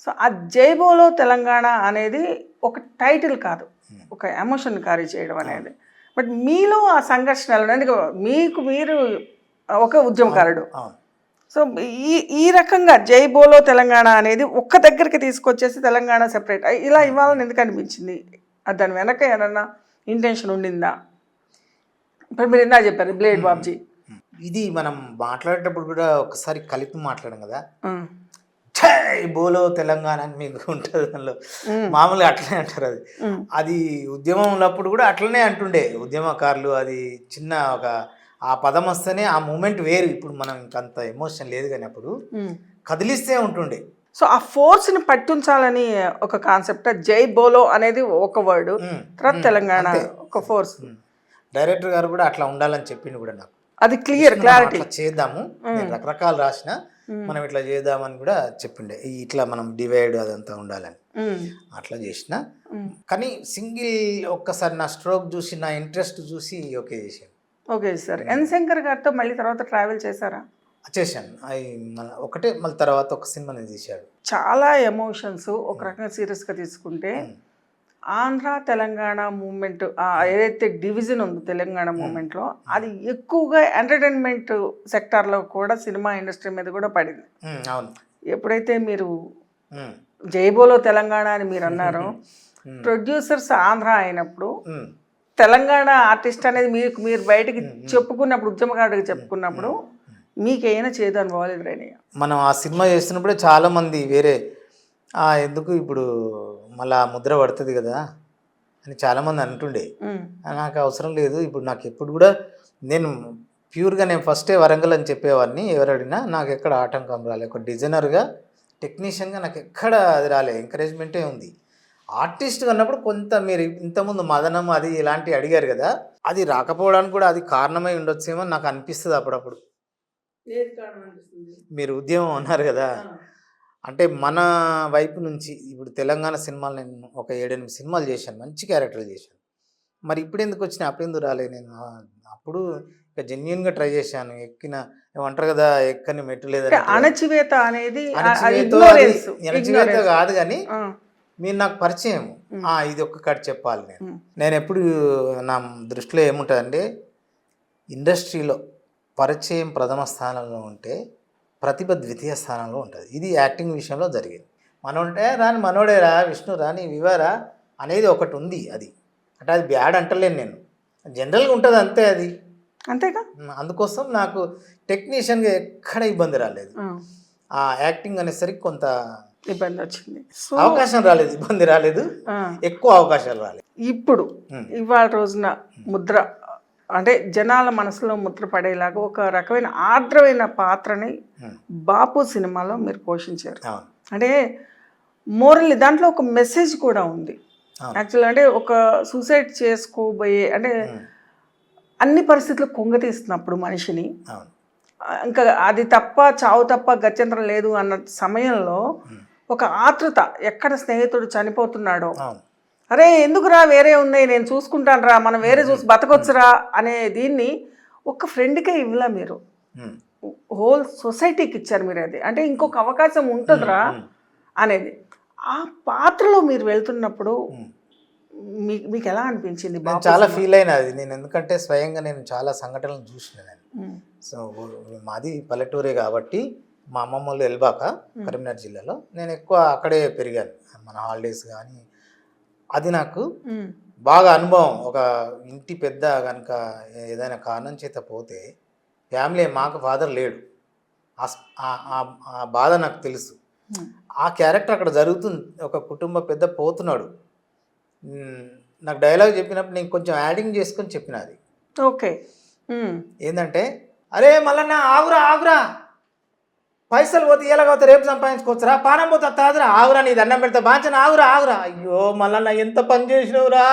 So ఆ జైబోలో తెలంగాణ అనేది ఒక టైటిల్ కాదు, ఒక ఎమోషన్ క్యారీ చేయడం అనేది. బట్ మీలో ఆ సంఘర్షణలు ఎందుకంటే మీకు మీరు ఒక ఉద్యమకారుడు. సో ఈ రకంగా జైబోలో తెలంగాణ అనేది ఒక్క దగ్గరికి తీసుకొచ్చేసి తెలంగాణ సెపరేట్ ఇలా ఇవ్వాలని ఎందుకు అనిపించింది? దాని వెనక ఏమన్నా ఇంటెన్షన్ ఉండిందా? ఇప్పుడు మీరు ఇందా చెప్పారు బ్లేడ్ బాబ్జీ. ఇది మనం మాట్లాడేటప్పుడు కూడా ఒకసారి కలిపి మాట్లాడాం కదా, జై బోలో తెలంగాణ అని మీకు ఉంటుంది దానిలో. మామూలుగా అట్లనే అంటారు. అది ఉద్యమం ఉన్నప్పుడు కూడా అట్లనే అంటుండే ఉద్యమకారులు. అది చిన్న ఒక ఆ పదం వస్తేనే ఆ మూమెంట్ వేరు. ఇప్పుడు మనం ఇంకంత ఎమోషన్ లేదు, కానీ అప్పుడు కదిలిస్తే ఉంటుండే. సో ఆ ఫోర్స్ని పట్టించాలని ఒక కాన్సెప్ట్. జై బోలో అనేది ఒక వర్డ్, తర్వాత తెలంగాణ ఒక ఫోర్స్. డైరెక్టర్ గారు కూడా అట్లా ఉండాలని చెప్పిండు కూడా నాకు. అది క్లియర్ క్లారిటీ. అట్లా చేద్దాము, నేను రకరకాలు రాసిన, మనం ఇట్లా చేద్దామని కూడా చెప్పిండే. ఇట్లా మనం డివైడ్ అదంతా ఉండాలని అట్లా చేసిన. కానీ సింగిల్ ఒక్కసారి నా స్ట్రోక్ చూసి, నా ఇంట్రెస్ట్ చూసి ఓకే చేశాను. Okay sir. ఎన్ శంకర్ గారితో మళ్ళీ తర్వాత ట్రావెల్ చేశారా? చేశాను. ఒకటే మళ్ళీ తర్వాత ఒక సినిమాని తీశాడు. చాలా ఎమోషన్స్ ఒక రకంగా సీరియస్గా తీసుకుంటే ఆంధ్ర తెలంగాణ మూమెంట్ ఏదైతే డివిజన్ ఉందో తెలంగాణ మూమెంట్లో, అది ఎక్కువగా ఎంటర్టైన్మెంట్ సెక్టార్లో కూడా సినిమా ఇండస్ట్రీ మీద కూడా పడింది. అవును. ఎప్పుడైతే మీరు జైబోలో తెలంగాణ అని మీరు అన్నారో, ప్రొడ్యూసర్స్ ఆంధ్ర అయినప్పుడు తెలంగాణ ఆర్టిస్ట్ అనేది మీరు బయటకి చెప్పుకున్నప్పుడు, ఉద్యమకారుడికి చెప్పుకున్నప్పుడు మీకేమైనా చేదు అనుభవాలు ఎదురైనాయా? మనం ఆ సినిమా చేస్తున్నప్పుడే చాలామంది వేరే ఎందుకు ఇప్పుడు మళ్ళీ ముద్ర పడుతుంది కదా అని చాలామంది అంటుండే. నాకు అవసరం లేదు, ఇప్పుడు నాకు ఎప్పుడు కూడా నేను ప్యూర్గా నేను ఫస్టే వరంగల్ అని చెప్పేవాడిని. ఎవరు అడిగినా నాకు ఎక్కడ ఆటంకం రాలే. ఒక డిజైనర్గా, టెక్నీషియన్గా నాకు ఎక్కడ అది రాలే, ఎంకరేజ్మెంటే ఉంది. ఆర్టిస్ట్ అన్నప్పుడు కొంత మీరు ఇంతకుముందు మదనం అది ఇలాంటివి అడిగారు కదా, అది రాకపోవడానికి కూడా అది కారణమై ఉండొచ్చేమో నాకు అనిపిస్తుంది అప్పుడప్పుడు. మీరు ఉద్యమం అన్నారు కదా, అంటే మన వైపు నుంచి ఇప్పుడు తెలంగాణ సినిమాలు నేను ఒక 7-8 సినిమాలు చేశాను, మంచి క్యారెక్టర్లు చేశాను. మరి ఇప్పుడు ఎందుకు వచ్చినా, అప్పుడు ఎందుకు రాలే? నేను అప్పుడు ఇక జెన్యున్గా ట్రై చేశాను. ఏమంటారు కదా, ఎక్కని మెట్టు లేదని. అణచివేత అనేది అణచివేత కాదు, కానీ మీరు నాకు పరిచయం, ఇది ఒక్క కట్ చెప్పాలి. నేను ఎప్పుడు నా దృష్టిలో ఏముంటుందంటే, ఇండస్ట్రీలో పరిచయం ప్రథమ స్థానంలో ఉంటే ప్రతిభ ద్వితీయ స్థానంలో ఉంటుంది. ఇది యాక్టింగ్ విషయంలో జరిగింది. మనోడే రాని మనోడేరా విష్ణు రాని వివరా అనేది ఒకటి ఉంది. అది అంటే అది బ్యాడ్ అంటలేను నేను, జనరల్గా ఉంటుంది అంతే, అది అంతేగా. అందుకోసం నాకు టెక్నీషియన్గా ఎక్కడ ఇబ్బంది రాలేదు. ఆ యాక్టింగ్ అనేసరికి కొంత ఇబ్బంది వచ్చింది, అవకాశం రాలేదు, ఇబ్బంది రాలేదు, ఎక్కువ అవకాశాలు రాలేదు. ఇప్పుడు ఇవాళ రోజున ముద్ర అంటే జనాల మనసులో ముద్ర పడేలాగా ఒక రకమైన ఆర్ద్రమైన పాత్రని బాపు సినిమాలో మీరు పోషించారు. అంటే మోరల్లీ దాంట్లో ఒక మెసేజ్ కూడా ఉంది యాక్చువల్గా. అంటే ఒక సూసైడ్ చేసుకోబోయే, అంటే అన్ని పరిస్థితులు కుంగతీస్తున్నప్పుడు మనిషిని, ఇంకా అది తప్ప చావు తప్ప గత్యంతరం లేదు అన్న సమయంలో ఒక ఆతృత, ఎక్కడ స్నేహితుడు చనిపోతున్నాడో, అరే ఎందుకురా వేరే ఉన్నాయి నేను చూసుకుంటాను రా, మనం వేరే చూసి బతకొచ్చురా అనే దీన్ని ఒక ఫ్రెండ్కే ఇవ్వలా, మీరు హోల్ సొసైటీకి ఇచ్చారు మీరు. అది అంటే ఇంకొక అవకాశం ఉంటుందిరా అనేది. ఆ పాత్రలో మీరు వెళ్తున్నప్పుడు మీకు ఎలా అనిపించింది? చాలా ఫీల్ అయినా అది నేను, ఎందుకంటే స్వయంగా నేను చాలా సంఘటనలు చూసినాను. సో మాది పల్లెటూరే కాబట్టి, మా అమ్మమ్మ వాళ్ళు ఎల్బాక, కరీంనగర్ జిల్లాలో, నేను ఎక్కువ అక్కడే పెరిగాను. మన హాలిడేస్ కానీ అది నాకు బాగా అనుభవం. ఒక ఇంటి పెద్ద కనుక ఏదైనా కారణం చేత పోతే ఫ్యామిలీ, మాకు ఫాదర్ లేడు, ఆ బాధ నాకు తెలుసు. ఆ క్యారెక్టర్ అక్కడ జరుగుతుంది, ఒక కుటుంబ పెద్ద పోతున్నాడు. నాకు డైలాగ్ చెప్పినప్పుడు నేను కొంచెం యాడింగ్ చేసుకొని చెప్పిన. అది ఓకే ఏంటంటే, అరే మళ్ళా ఆగురా ఆగురా, పైసలు పోతే ఇలా పోతే రేపు సంపాదించుకోవచ్చురా, పానం పోతే తాదురా, ఆగురా నీ దండం పెడతా బాంచన, ఆగురా ఆగురా. అయ్యో మళ్ళా ఎంత పని చేసినవురా